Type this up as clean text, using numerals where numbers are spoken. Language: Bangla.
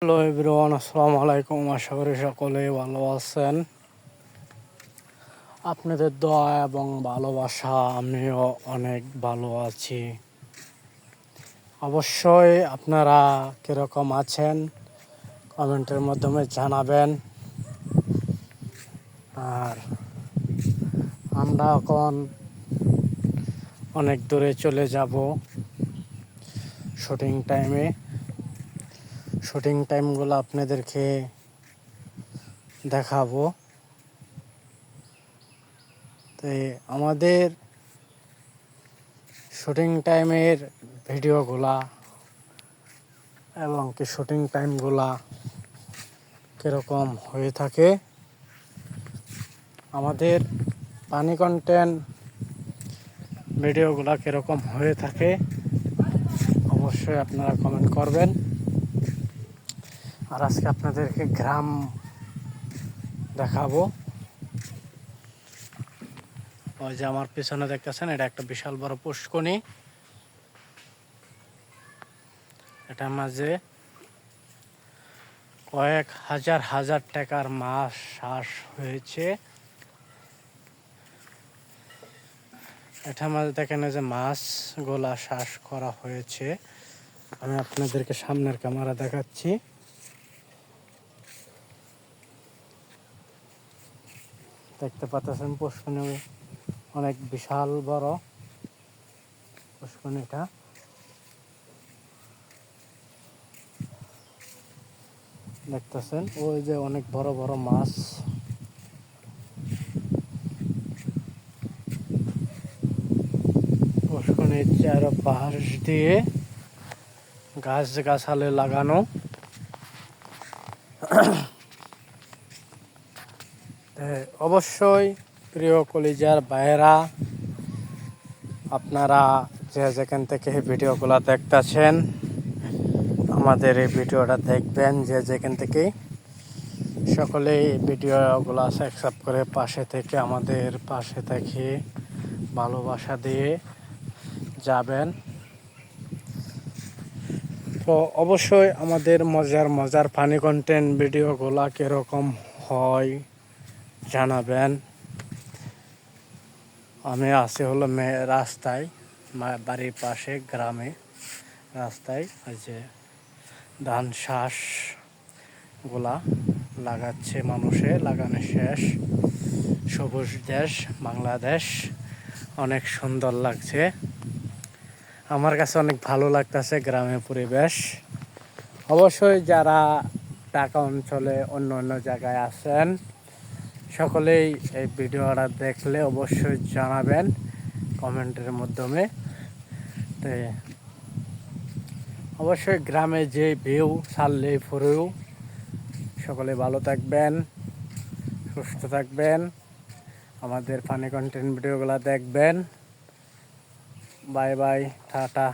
হ্যালো এভরিওয়ান, আসসালামু আলাইকুম। আশা করি সকলেই ভালো আছেন। আপনাদের দোয়া এবং ভালোবাসা আমিও অনেক ভালো আছি। অবশ্যই আপনারা কীরকম আছেন কমেন্টের মাধ্যমে জানাবেন। আর আমরা এখন অনেক দূরে চলে যাব শুটিং টাইমগুলো আপনাদেরকে দেখাবো। তো আমাদের শুটিং টাইমের ভিডিওগুলা এবং কি শুটিং টাইমগুলা কীরকম হয়ে থাকে, আমাদের পানি কন্টেন্ট ভিডিওগুলা কীরকম হয়ে থাকে অবশ্যই আপনারা কমেন্ট করবেন। আর আজকে আপনাদেরকে গ্রাম দেখাবো। ওই যে আমার পিছনে দেখতেছেন, এটা একটা বিশাল বড় পুষ্করণী। এটার মাঝে কয়েক হাজার হাজার টাকার মাছ চাষ হয়েছে। এটার মাঝে দেখেন যে মাছগুলা চাষ করা হয়েছে। আমি আপনাদেরকে সামনের ক্যামেরা দেখাচ্ছি। দেখতে পাচ্ছেন পুষ্করণী অনেক বিশাল বড় পুষ্করণীটা। দেখতেছেন ওই যে অনেক বড় বড় মাছ। পুষ্করণীর চারপাশ দিয়ে গাছগাছালি লাগানো। অবশ্যই প্রিয় কলিজার ভাইয়েরা, আপনারা যে যেখান থেকে ভিডিওগুলো দেখতেছেন আমাদের এই ভিডিওটা দেখবেন। যে যেখান থেকে সকলেই ভিডিওগুলো সাবস্ক্রাইব করে পাশে থেকে আমাদের পাশে থেকে ভালোবাসা দিয়ে যাবেন। তো অবশ্যই আমাদের মজার ফানি কন্টেন্ট ভিডিওগুলো কীরকম হয় জানাবেন। আমি আছি হলো রাস্তায়, বাড়ির পাশে গ্রামে রাস্তায়। ওই যে ধান গুলা লাগাচ্ছে মানুষে, লাগানো শেষ। সবুজ দেশ বাংলাদেশ, অনেক সুন্দর লাগছে। আমার কাছে অনেক ভালো লাগতেছে গ্রামের পরিবেশ। অবশ্যই যারা ঢাকা অঞ্চলে অন্য জায়গায় আছেন সকলেই এই ভিডিওটা দেখলে অবশ্যই জানাবেন কমেন্টের মাধ্যমে। তো অবশ্যই গ্রামে যে ভিউ ছাড়লে ফুরেও সকলে ভালো থাকবেন, সুস্থ থাকবেন, আমাদের ফানি কন্টেন্ট ভিডিওগুলো দেখবেন। Bye bye, tata.